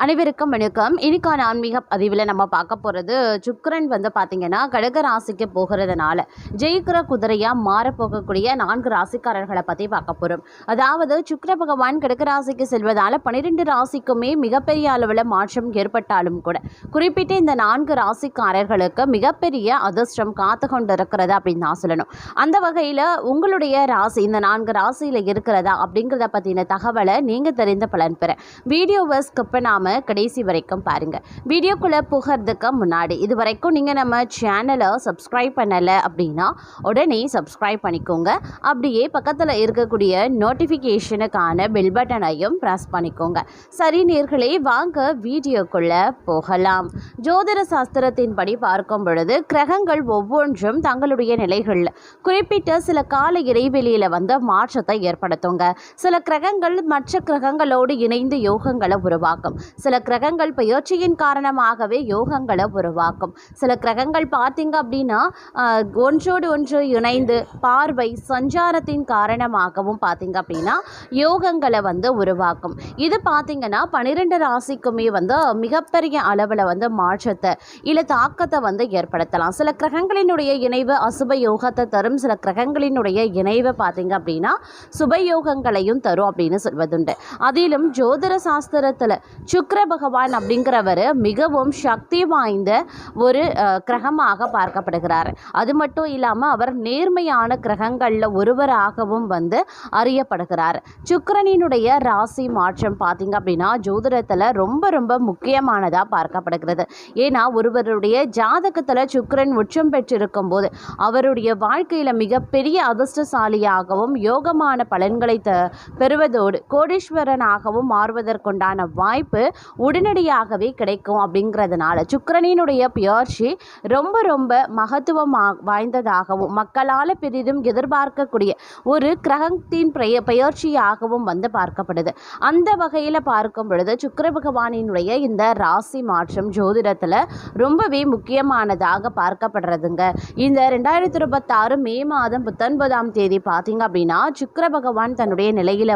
அனைவருக்கும் வணக்கம். இன்னைக்கான ஆன்மீக பதிவில் நம்ம பார்க்க போகிறது சுக்கிரன் பார்த்தீங்கன்னா கடக ராசிக்கு போகிறதுனால ஜெயிக்கிற குதிரையாக மாறப்போகக்கூடிய 4 ராசிக்காரர்களை பற்றி பார்க்க போகிறோம். அதாவது சுக்கிர பகவான் கடக ராசிக்கு செல்வதால் 12 ராசிக்குமே மிகப்பெரிய அளவில் மாற்றம் ஏற்பட்டாலும் கூட குறிப்பிட்ட இந்த 4 ராசிக்காரர்களுக்கு மிகப்பெரிய அதிர்ஷ்டம் காத்து கொண்டு இருக்கிறதா அப்படின்னு நான் சொல்லணும். அந்த வகையில் உங்களுடைய ராசி இந்த 4 ராசியில் இருக்கிறதா அப்படிங்கிறத பற்றின தகவலை நீங்கள் தெரிந்த பலன் பெற வீடியோவை ஸ்கிப் பண்ணாமல் கடைசி வரைக்கும் பாருங்க. வீடியோக்குள்ள போகிறதுக்கு முன்னாடி இது வரைக்கும் நீங்க நம்ம சேனலை சப்ஸ்கிரைப் பண்ணல அப்படின்னா உடனே சப்ஸ்கிரைப் பண்ணிக்கோங்க. அப்படியே பக்கத்துல இருக்கக்கூடிய நோட்டிபிகேஷனுக்கான பெல் பட்டனையும் பிரஸ் பண்ணிக்கோங்க. சரி நேர்களே, வாங்க வீடியோக்குள்ள போகலாம். ஜோதிட சாஸ்திரத்தின்படி பார்க்கும் பொழுது கிரகங்கள் ஒவ்வொன்றும் தங்களுடைய நிலைகளில் குறிப்பிட்ட சில கால இடைவெளியில மாற்றத்தை ஏற்படுத்துங்க. சில கிரகங்கள் மற்ற கிரகங்களோடு இணைந்து யோகங்களை உருவாக்கும். சில கிரகங்கள் பயிற்சியின் காரணமாகவே யோகங்களை உருவாக்கும். சில கிரகங்கள் பார்த்தீங்க அப்படின்னா ஒன்றோடு ஒன்று இணைந்து பார்வை சஞ்சாரத்தின் காரணமாகவும் பார்த்தீங்க அப்படின்னா யோகங்களை உருவாக்கும். இது பார்த்தீங்கன்னா 12 ராசிக்குமே மிகப்பெரிய அளவில் மாற்றத்தை இல்லை தாக்கத்தை ஏற்படுத்தலாம். சில கிரகங்களினுடைய இணைவு அசுப யோகத்தை தரும். சில கிரகங்களினுடைய இணைவை பார்த்தீங்க அப்படின்னா சுபயோகங்களையும் தரும் அப்படின்னு சொல்வதுண்டு. அதிலும் ஜோதிட சாஸ்திரத்தில் சுக்கிர பகவான் அப்படிங்கிறவர் மிகவும் சக்தி வாய்ந்த ஒரு கிரகமாக பார்க்கப்படுகிறார். அது மட்டும் இல்லாமல் அவர் நேர்மையான கிரகங்களில் ஒருவராகவும் அறியப்படுகிறார். சுக்கிரனினுடைய ராசி மாற்றம் பார்த்தீங்க அப்படின்னா ஜோதிடத்தில் ரொம்ப ரொம்ப முக்கியமானதாக பார்க்கப்படுகிறது. ஏன்னா ஒருவருடைய ஜாதகத்தில் சுக்கிரன் உச்சம் பெற்றிருக்கும் போது அவருடைய வாழ்க்கையில் மிகப்பெரிய அதிர்ஷ்டசாலியாகவும் யோகமான பலன்களை பெறுவதோடு கோடீஸ்வரனாகவும் மாறுவதற்குண்டான வாய்ப்பு உடனடியாகவே கிடைக்கும். அப்படிங்கிறதுனால சுக்கிரனினுடைய பெயர்ச்சி ரொம்ப ரொம்ப மகத்துவம் வாய்ந்ததாகவும் மக்களால் பெரிதும் எதிர்பார்க்கக்கூடிய ஒரு கிரகத்தின் பெயர்ச்சியாகவும் பார்க்கப்படுது. அந்த வகையில் பார்க்கும் பொழுது சுக்கிர பகவானினுடைய இந்த ராசி மாற்றம் ஜோதிடத்தில் ரொம்பவே முக்கியமானதாக பார்க்கப்படுறதுங்க. இந்த 2026 மே மாதம் 19ஆம் தேதி பார்த்தீங்க அப்படின்னா சுக்கிர பகவான் தன்னுடைய நிலையில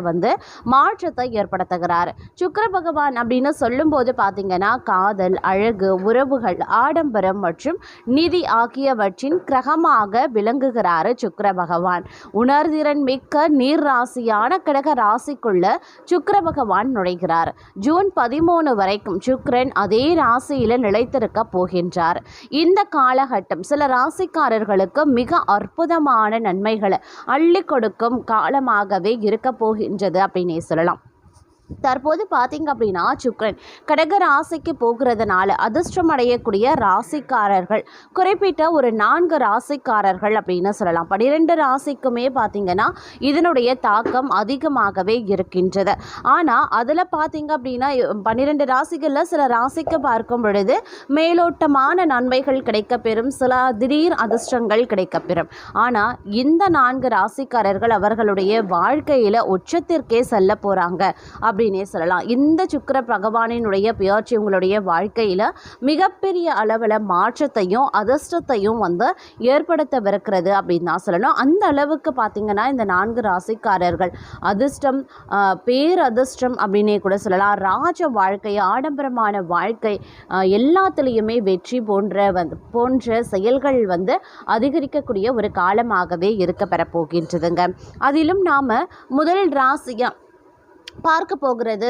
மாற்றத்தை ஏற்படுத்துகிறார். சுக்கிர பகவான் அப்படின்னு சொல்லும்போது பார்த்தீங்கன்னா காதல், அழகு, உறவுகள், ஆடம்பரம் மற்றும் நிதி ஆகியவற்றின் கிரகமாக விளங்குகிறார் சுக்கிர பகவான். உணர்திறன் மிக்க நீர் ராசியான கடக ராசிக்குள்ள சுக்கிர பகவான் நுழைகிறார். ஜூன் 13 வரைக்கும் சுக்கிரன் அதே ராசியில நிலைத்திருக்க போகின்றார். இந்த காலகட்டம் சில ராசிக்காரர்களுக்கு மிக அற்புதமான நன்மைகளை அள்ளி கொடுக்கும் காலமாகவே இருக்க போகின்றது அப்படின்னே சொல்லலாம். தற்போது பார்த்தீங்க அப்படின்னா சுக்கிரன் கடக ராசிக்கு போகிறதுனால அதிர்ஷ்டம் அடையக்கூடிய ராசிக்காரர்கள் குறிப்பிட்ட ஒரு 4 ராசிக்காரர்கள் அப்படின்னு சொல்லலாம். 12 ராசிக்குமே பார்த்தீங்கன்னா இதனுடைய தாக்கம் அதிகமாகவே இருக்கின்றது. ஆனால் அதில் பார்த்தீங்க அப்படின்னா 12 ராசிகளில் சில ராசிக்கு பார்க்கும் பொழுது மேலோட்டமான நன்மைகள் கிடைக்கப்பெறும், சில திடீர் அதிர்ஷ்டங்கள் கிடைக்கப்பெறும். ஆனால் இந்த 4 ராசிக்காரர்கள் அவர்களுடைய வாழ்க்கையில் உச்சத்திற்கே செல்ல போகிறாங்க அப்படின்னே சொல்லலாம். இந்த சுக்கிர பகவானினுடைய பெயர்ச்சி உங்களுடைய வாழ்க்கையில் மிகப்பெரிய அளவில் மாற்றத்தையும் அதிர்ஷ்டத்தையும் ஏற்படுத்தவிருக்கிறது அப்படின்னு தான் சொல்லணும். அந்த அளவுக்கு பார்த்தீங்கன்னா இந்த 4 ராசிக்காரர்கள் அதிர்ஷ்டம், பேரதிர்ஷ்டம் அப்படின்னே கூட சொல்லலாம். ராஜ வாழ்க்கை, ஆடம்பரமான வாழ்க்கை, எல்லாத்துலேயுமே வெற்றி போன்ற செயல்கள் அதிகரிக்கக்கூடிய ஒரு காலமாகவே இருக்க பெறப்போகின்றதுங்க. அதிலும் நாம் முதல் ராசியாக பார்க்க போகிறது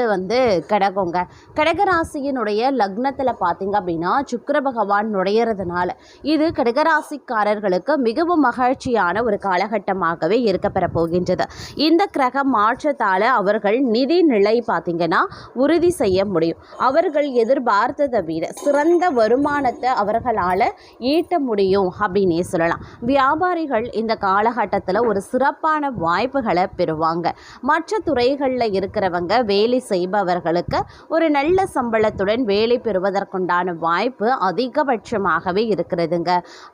கடகங்க. கடகராசியினுடைய லக்னத்தில் பார்த்தீங்க அப்படின்னா சுக்கிர பகவான் நுழையிறதுனால இது கடகராசிக்காரர்களுக்கு மிகவும் மகிழ்ச்சியான ஒரு காலகட்டமாகவே இருக்க பெற போகின்றது. இந்த கிரக மாற்றத்தால் அவர்கள் நிதி நிலை பார்த்தீங்கன்னா உறுதி செய்ய முடியும். அவர்கள் எதிர்பார்த்ததை விட சிறந்த வருமானத்தை அவர்களால் ஈட்ட முடியும் அப்படின்னே சொல்லலாம். வியாபாரிகள் இந்த காலகட்டத்தில் ஒரு சிறப்பான வாய்ப்புகளை பெறுவாங்க. மற்ற துறைகளில் இருக்கிறவங்க வேலை செய்பவர்களுக்கு ஒரு நல்ல சம்பளத்துடன் வேலை பெறுவதற்குண்டான வாய்ப்பு அதிகபட்சமாகவே இருக்கிறதுங்க.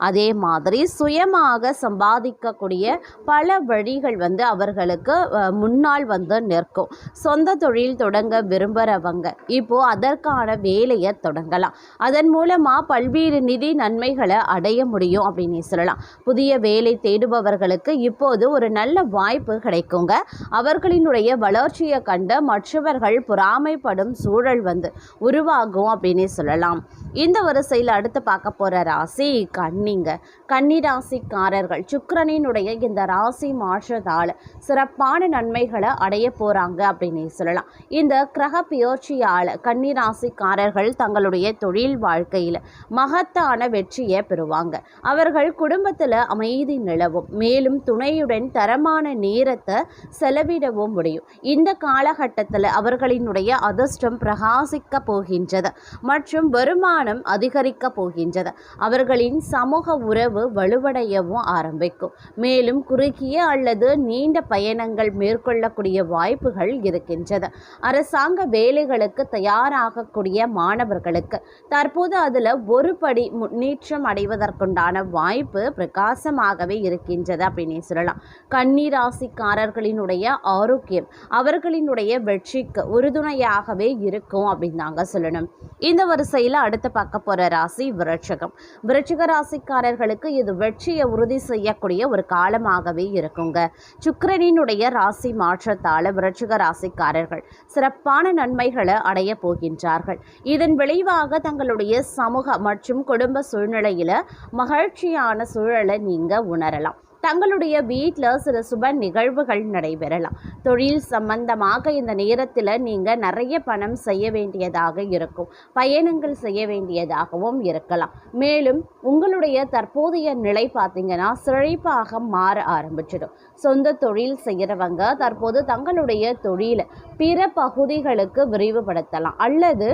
அதே மாதிரி சுயமாக சம்பாதிக்கக்கூடிய பல வழிகள் அவர்களுக்கு முன்னால் நிற்கும். சொந்த தொழில் தொடங்க விரும்புகிறவங்க இப்போ அதற்கான வேலையை தொடங்கலாம். அதன் மூலமாக பல்வேறு நிதி நன்மைகளை அடைய முடியும் அப்படின்னு சொல்லலாம். புதிய வேலை தேடுபவர்களுக்கு இப்போது ஒரு நல்ல வாய்ப்பு கிடைக்குங்க. அவர்களினுடைய வளர்ச்சியை கண்டு மற்றவர்கள் பொறாமைப்படும் சூழல் வந்து உருவாகும் அப்படின்னே சொல்லலாம். இந்த வரிசையில் அடுத்து பார்க்க போகிற ராசி கன்னிங்க. கன்னி ராசிக்காரர்கள் சுக்கிரனினுடைய இந்த ராசி மாற்றத்தால் சிறப்பான நன்மைகளை அடைய போகிறாங்க அப்படின்னே சொல்லலாம். இந்த கிரக பெயர்ச்சியால் கன்னி ராசிக்காரர்கள் தங்களுடைய தொழில் வாழ்க்கையில் மகத்தான வெற்றியை பெறுவாங்க. அவர்கள் குடும்பத்தில் அமைதி நிலவும், மேலும் துணையுடன் தரமான நேரத்தை செலவிடவும் முடியும். இந்த காலகட்டத்தில் அவர்களினுடைய அதிர்ஷ்டம் பிரகாசிக்க போகின்றது மற்றும் வருமானம் அதிகரிக்க போகின்றது. அவர்களின் சமூக உறவு வலுவடையவும் ஆரம்பிக்கும். மேலும் குறுகிய அல்லது நீண்ட பயணங்கள் மேற்கொள்ளக்கூடிய வாய்ப்புகள் இருக்கின்றது. அரசாங்க வேலைகளுக்கு தயாராகக்கூடிய மாணவர்களுக்கு தற்போது அதில் ஒரு படி முன்னேற்றம் அடைவதற்குண்டான வாய்ப்பு பிரகாசமாகவே இருக்கின்றது அப்படின்னு சொல்லலாம். கன்னி ராசிக்காரர்களினுடைய ஆரோக்கியம் அவர்களினுடைய வெற்றிக்கு உறுதுணையாகவே இருக்கும் அப்படின்னு தாங்க சொல்லணும். இந்த வரிசையில் அடுத்து பார்க்க போகிற ராசி விருச்சிகம். விருச்சிக ராசிக்காரர்களுக்கு இது வெற்றியை உறுதி செய்யக்கூடிய ஒரு காலமாகவே இருக்குங்க. சுக்கிரனினுடைய ராசி மாற்றத்தால் விருச்சிக ராசிக்காரர்கள் சிறப்பான நன்மைகளை அடைய போகின்றார்கள். இதன் விளைவாக தங்களுடைய சமூக மற்றும் குடும்ப சூழ்நிலையில் மகிழ்ச்சியான சூழலை நீங்கள் உணரலாம். தங்களுடைய வீட்டில் சில சுப நிகழ்வுகள் நடைபெறலாம். தொழில் சம்பந்தமாக இந்த நேரத்தில் நீங்கள் நிறைய பணம் செய்ய வேண்டியதாக இருக்கும். பயணங்கள் செய்ய வேண்டியதாகவும் இருக்கலாம். மேலும் உங்களுடைய தற்போதைய நிலை பார்த்தீங்கன்னா செழிப்பாக மாற ஆரம்பிச்சிடும். சொந்த தொழில் செய்கிறவங்க தற்போது தங்களுடைய தொழிலை பிற பகுதிகளுக்கு விரிவுபடுத்தலாம் அல்லது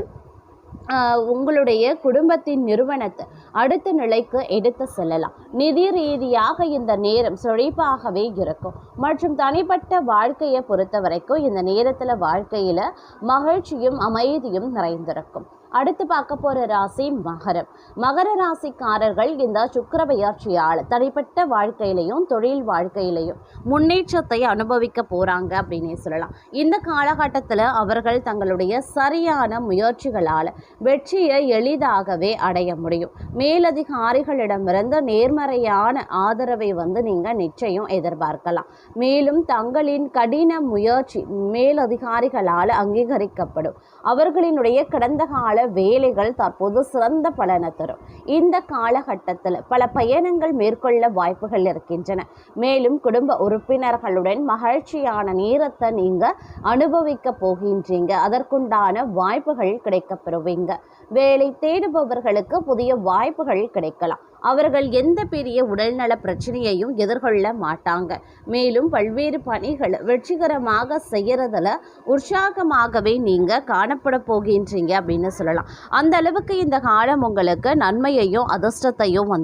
உங்களுடைய குடும்பத்தின் நிறுவனத்தை அடுத்த நிலைக்கு எடுத்து செல்லலாம். நிதி ரீதியாக இந்த நேரம் செழிப்பாகவே இருக்கும் மற்றும் தனிப்பட்ட வாழ்க்கையை பொறுத்த வரைக்கும் இந்த நேரத்தில் வாழ்க்கையில் மகிழ்ச்சியும் அமைதியும் நிறைந்திருக்கும். அடுத்து பார்க்க போகிற ராசி மகரம். மகர ராசிக்காரர்கள் இந்த சுக்கிர பெயர்ச்சியால் தனிப்பட்ட வாழ்க்கையிலையும் தொழில் வாழ்க்கையிலையும் முன்னேற்றத்தை அனுபவிக்க போகிறாங்க அப்படின்னே சொல்லலாம். இந்த காலகட்டத்தில் அவர்கள் தங்களுடைய சரியான முயற்சிகளால் வெற்றியை எளிதாகவே அடைய முடியும். மேலதிகாரிகளிடமிருந்து நேர்மறையான ஆதரவை நீங்கள் நிச்சயம் எதிர்பார்க்கலாம். மேலும் தங்களின் கடின முயற்சி மேலதிகாரிகளால் அங்கீகரிக்கப்படும். அவர்களினுடைய கடந்த கால வேலைகள் தற்போது சிறந்த பலனை தரும். இந்த காலகட்டத்தில் பல பயணங்கள் மேற்கொள்ள வாய்ப்புகள் இருக்கின்றன. மேலும் குடும்ப உறுப்பினர்களுடன் மகிழ்ச்சியான நேரத்தை நீங்க அனுபவிக்க போகின்றீங்க. அதற்குண்டான வாய்ப்புகள் கிடைக்கப் பெறுவீங்க. வேலை தேடுபவர்களுக்கு புதிய வாய்ப்புகள் கிடைக்கலாம். அவர்கள் எந்த பெரிய உடல்நல பிரச்சனையையும் எதிர்கொள்ள மாட்டாங்க. மேலும் பல்வேறு பணிகள் வெற்றிகரமாக செய்யறதுல உற்சாகமாகவே நீங்க காணப்பட போகின்றீங்க அப்படின்னு சொல்லலாம். அந்த அளவுக்கு இந்த காலம் உங்களுக்கு நன்மையையும் அதிர்ஷ்டத்தையும்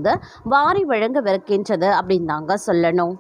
வாரி வழங்கவிருக்கின்றது அப்படின்னு தாங்க சொல்லணும்.